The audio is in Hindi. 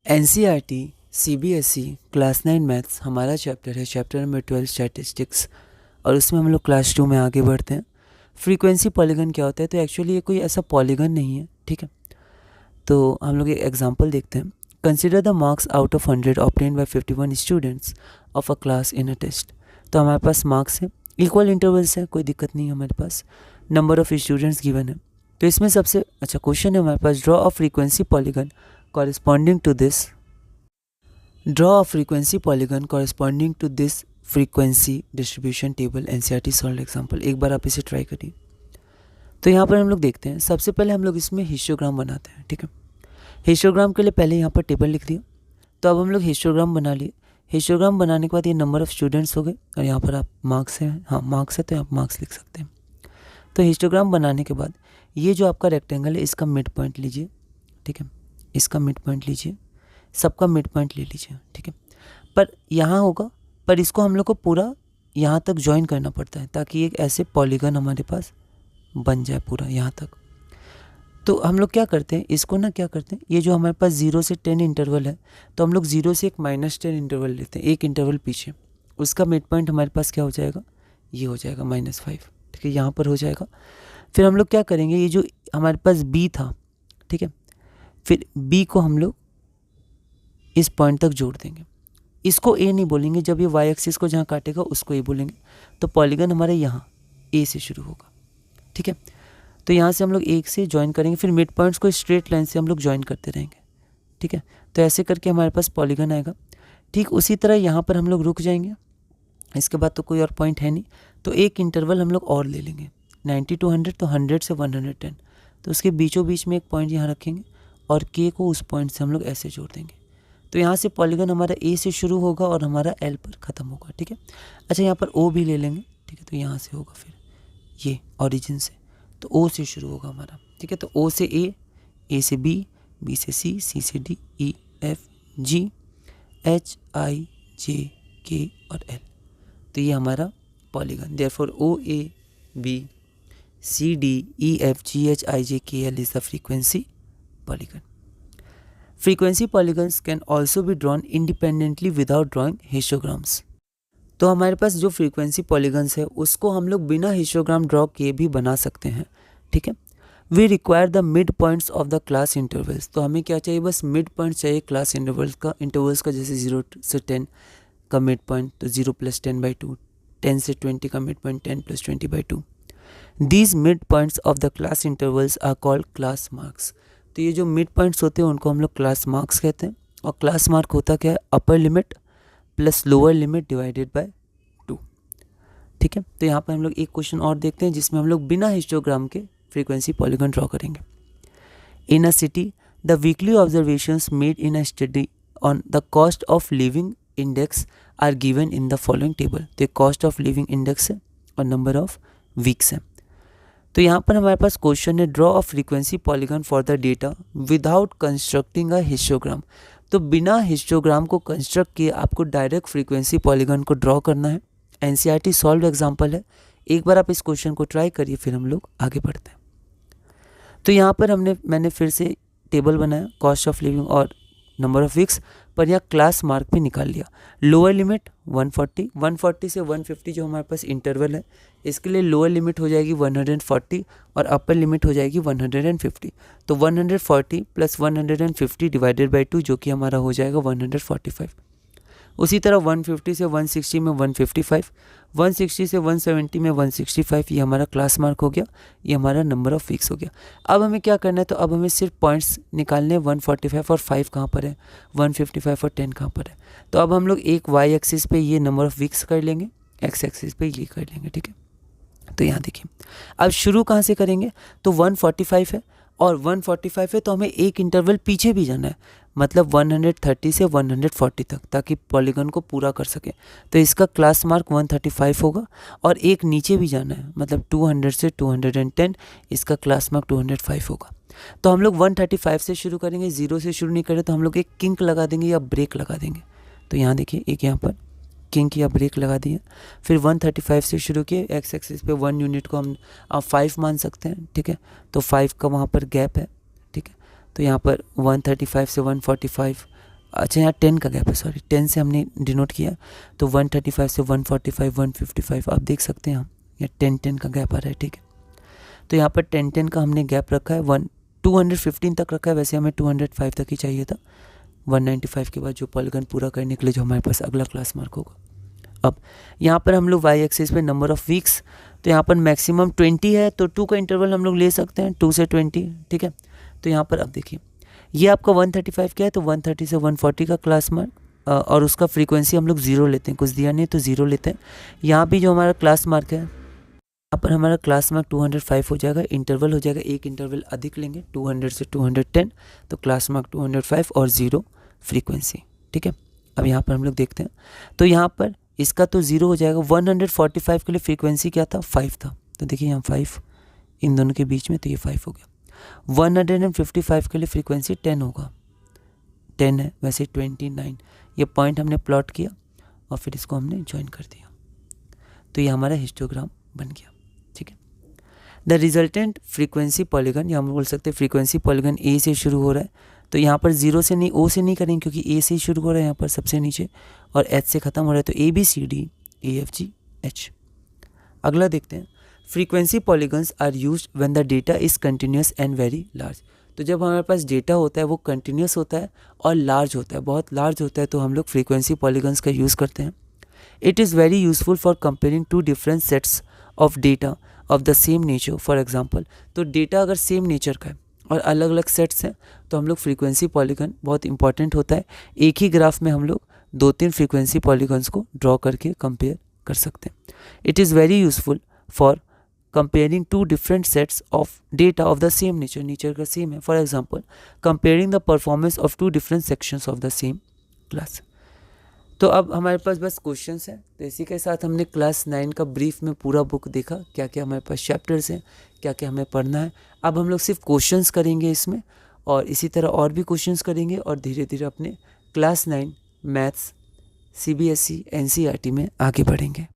एनसीईआरटी सीबीएसई क्लास 9 मैथ्स हमारा चैप्टर है, चैप्टर नंबर 12 स्टैटिस्टिक्स। और उसमें हम लोग क्लास 2 में आगे बढ़ते हैं। फ्रीक्वेंसी पॉलीगन क्या होता है? तो एक्चुअली ये कोई ऐसा पॉलीगन नहीं है, ठीक है। तो हम लोग एक एग्जांपल देखते हैं। Consider the marks out of 100 obtained by 51 students of a class in a test. तो हमारे पास मार्क्स है, इक्वल इंटरवल्स है, कोई दिक्कत नहीं है हमारे पास, नंबर ऑफ स्टूडेंट्स गिवन है। तो इसमें सबसे अच्छा क्वेश्चन है हमारे पास, draw a frequency polygon corresponding to this draw a frequency polygon corresponding to this frequency distribution table NCERT solved example। एक बार आप इसे ट्राई करिए। तो यहाँ पर हम लोग देखते हैं, सबसे पहले हम लोग इसमें हिस्टोग्राम बनाते हैं, ठीक है। हिस्टोग्राम के लिए पहले यहाँ पर टेबल लिख दिया। तो अब हम लोग हिस्टोग्राम बना लिए। हिस्टोग्राम बनाने के बाद ये नंबर ऑफ स्टूडेंट्स हो गए और यहाँ पर आप मार्क्स है, हाँ मार्क्स है तो आप मार्क्स लिख सकते हैं। तो हिस्टोग्राम बनाने के बाद ये जो आपका रेक्टेंगल है इसका मिड पॉइंट लीजिए, ठीक है। इसका मिड पॉइंट लीजिए, सबका मिड पॉइंट ले लीजिए, ठीक है। पर यहाँ होगा, पर इसको हम लोग को पूरा यहाँ तक ज्वाइन करना पड़ता है ताकि एक ऐसे पॉलीगन हमारे पास बन जाए पूरा यहाँ तक। तो हम लोग क्या करते हैं, इसको ना क्या करते हैं, ये जो हमारे पास 0 से 10 इंटरवल है, तो हम लोग 0 से एक -10 इंटरवल लेते हैं, एक इंटरवल पीछे। उसका मिड पॉइंट हमारे पास क्या हो जाएगा, ये हो जाएगा -5, ठीक है, यहाँ पर हो जाएगा। फिर हम लोग क्या करेंगे, ये जो हमारे पास बी था, ठीक है, फिर बी को हम लोग इस पॉइंट तक जोड़ देंगे। इसको ए नहीं बोलेंगे, जब ये वाई एक्सिस को जहाँ काटेगा उसको ए बोलेंगे। तो पॉलीगन हमारे यहाँ ए से शुरू होगा, ठीक है। तो यहाँ से हम लोग एक से ज्वाइन करेंगे, फिर मिड पॉइंट्स को स्ट्रेट लाइन से हम लोग ज्वाइन करते रहेंगे, ठीक है। तो ऐसे करके हमारे पास पॉलीगन आएगा। ठीक उसी तरह यहाँ पर हम लोग रुक जाएंगे, इसके बाद तो कोई और पॉइंट है नहीं। तो एक इंटरवल हम लोग और ले लेंगे, 90 to 100, तो 100 से 110, तो उसके बीचों बीच में एक पॉइंट यहाँ रखेंगे और के को उस पॉइंट से हम लोग ऐसे जोड़ देंगे। तो यहाँ से पॉलीगन हमारा ए से शुरू होगा और हमारा एल पर ख़त्म होगा, ठीक है। अच्छा, यहाँ पर ओ भी ले लेंगे, ठीक है। तो यहाँ से होगा फिर ये ओरिजिन से, तो ओ से शुरू होगा हमारा, ठीक है। तो ओ से ए से बी, बी से सी से D, E F G H I J K और एल। तो ये हमारा polygon, therefore O A B C D E F G H I J K L is the frequency polygon. Frequency polygons can also be drawn independently without drawing histograms. तो हमारे पास जो फ्रीक्वेंसी पॉलीगन्स है उसको हम लोग बिना हिस्टोग्राम ड्रॉ किए भी बना सकते हैं, ठीक है। We require the mid points of the class intervals. तो हमें क्या चाहिए, बस मिड पॉइंट चाहिए क्लास इंटरवल्स का जैसे 0 से 10 का मिड पॉइंट, तो 0 + 10/2, 10 से 20 का mid point 10 + 20/2। These mid points of the class intervals are called class marks. तो ये जो मिड पॉइंट्स होते हैं उनको हम लोग क्लास मार्क्स कहते हैं। और क्लास मार्क होता क्या है, upper limit plus lower limit divided by 2, ठीक है। तो यहाँ पर हम लोग एक क्वेश्चन और देखते हैं जिसमें हम लोग बिना हिस्टोग्राम के फ्रीक्वेंसी पॉलीगन ड्रॉ करेंगे। In a city the weekly observations made in a study on the cost of living index are given in the following table. तो कॉस्ट ऑफ लिविंग इंडेक्स है और नंबर ऑफ वीक्स है। तो यहाँ पर हमारे पास क्वेश्चन है, draw a frequency polygon for the data without constructing a histogram. तो बिना हिस्टोग्राम को कंस्ट्रक्ट किए आपको डायरेक्ट फ्रीक्वेंसी पॉलीगन को ड्रॉ करना है। एनसीईआरटी सॉल्व एग्जांपल है, एक बार आप इस क्वेश्चन को ट्राई करिए, फिर हम लोग आगे बढ़ते हैं। तो यहाँ पर मैंने फिर से टेबल बनाया, कॉस्ट ऑफ लिविंग और नंबर ऑफ वीक्स, पर यहाँ क्लास मार्क भी निकाल लिया। लोअर लिमिट 140 से 150 जो हमारे पास इंटरवल है, इसके लिए लोअर लिमिट हो जाएगी 140 और अपर लिमिट हो जाएगी 150। तो 140 + 150 डिवाइडेड बाई 2 जो कि हमारा हो जाएगा 145। उसी तरह 150 से 160 में 155, 160 से 170 में 165, ये हमारा क्लास मार्क हो गया, ये हमारा नंबर ऑफ वीक्स हो गया। अब हमें क्या करना है, तो अब हमें सिर्फ पॉइंट्स निकालने हैं, 145 और 5 कहाँ पर है, 155 और 10 कहाँ पर है। तो अब हम लोग एक वाई एक्सिस पे ये नंबर ऑफ वीक्स कर लेंगे, एक्स एक्सिस पे ये कर लेंगे, ठीक है। तो यहाँ देखिए, अब शुरू कहाँ से करेंगे, तो 145 है और 145 है तो हमें एक इंटरवल पीछे भी जाना है, मतलब 130 से 140 तक, ताकि पॉलीगन को पूरा कर सके। तो इसका क्लास मार्क 135 होगा और एक नीचे भी जाना है, मतलब 200 से 210, इसका क्लास मार्क 205 होगा। तो हम लोग 135 से शुरू करेंगे, 0 से शुरू नहीं करें तो हम लोग एक किंक लगा देंगे या ब्रेक लगा देंगे। तो यहाँ देखिए, एक यहाँ पर किंक या ब्रेक लगा दिया। फिर 135 से शुरू किए, एक्स एक्सिस पे 1 यूनिट को हम 5 मान सकते हैं, ठीक है। तो 5 का वहाँ पर गैप है, ठीक है। तो यहाँ पर 135 से 145 अच्छा यहाँ 10 का गैप है, सॉरी 10 से हमने डिनोट किया, तो 135 से 145 155 आप देख सकते हैं, हम यहाँ 10 का गैप आ रहा है, ठीक है। तो यहाँ पर 10 का हमने गैप रखा है, 215 तक रखा है, वैसे हमें 205 तक ही चाहिए था। 195 के बाद जो पॉलीगन पूरा करने के लिए जो हमारे पास अगला क्लास मार्क होगा। अब यहाँ पर हम लोग वाई एक्सिस पे नंबर ऑफ़ वीक्स, तो यहाँ पर मैक्सिमम 20 है, तो 2 का इंटरवल हम लोग ले सकते हैं, 2 से 20, ठीक है। तो यहाँ पर अब देखिए ये आपका 135 क्या है, तो 130 से 140 का क्लास मार्क, और उसका फ्रीक्वेंसी हम लोग 0 लेते हैं, कुछ दिया नहीं तो 0 लेते हैं। यहाँ भी जो हमारा क्लास मार्क है, यहाँ पर हमारा क्लास मार्क 205 हो जाएगा, इंटरवल हो जाएगा, एक इंटरवल अधिक लेंगे 200 से 210, तो क्लास मार्क 205 और 0 फ्रीक्वेंसी, ठीक है। अब यहाँ पर हम लोग देखते हैं, तो यहाँ पर इसका तो 0 हो जाएगा। 145 के लिए फ्रीक्वेंसी क्या था, 5 था, तो देखिए यहाँ 5 इन दोनों के बीच में, तो ये 5 हो गया। 155 के लिए फ्रीक्वेंसी 10 होगा, 10 है वैसे 29, ये पॉइंट हमने प्लॉट किया और फिर इसको हमने ज्वाइन कर दिया, तो ये हमारा हिस्टोग्राम बन गया, ठीक है। द रिजल्टेंट फ्रीक्वेंसी पॉलीगन, या हम बोल सकते हैं फ्रीक्वेंसी पॉलीगन ए से शुरू हो रहा है, तो यहाँ पर 0 से नहीं, ओ से नहीं करेंगे क्योंकि ए से ही शुरू हो रहा है यहाँ पर सबसे नीचे, और एच से ख़त्म हो रहा है, तो ABCD EFG H। अगला देखते हैं, frequency polygons are used when the data is continuous and very large. तो जब हमारे पास डेटा होता है वो कंटिन्यूस होता है और लार्ज होता है, बहुत लार्ज होता है, तो हम लोग फ्रीक्वेंसी पॉलीगन्स का यूज़ करते हैं। It is very useful for comparing to different sets of data of the same nature. For example, तो डेटा अगर सेम नेचर का है और अलग अलग सेट्स हैं, तो हम लोग फ्रीक्वेंसी पॉलीगन बहुत इंपॉर्टेंट होता है। एक ही ग्राफ में हम लोग 2-3 फ्रीक्वेंसी पॉलीगन्स को ड्रॉ करके कंपेयर कर सकते हैं। It is very useful for comparing to different sets of data of the same nature, nature का सेम है। For example, comparing the performance of 2 different sections of the same class. तो अब हमारे पास बस क्वेश्चंस हैं, तो इसी के साथ हमने क्लास 9 का ब्रीफ में पूरा बुक देखा, क्या क्या हमारे पास चैप्टर्स हैं, क्या क्या हमें पढ़ना है। अब हम लोग सिर्फ क्वेश्चंस करेंगे इसमें, और इसी तरह और भी क्वेश्चंस करेंगे, और धीरे धीरे अपने क्लास 9 मैथ्स CBSE NCERT में आगे बढ़ेंगे।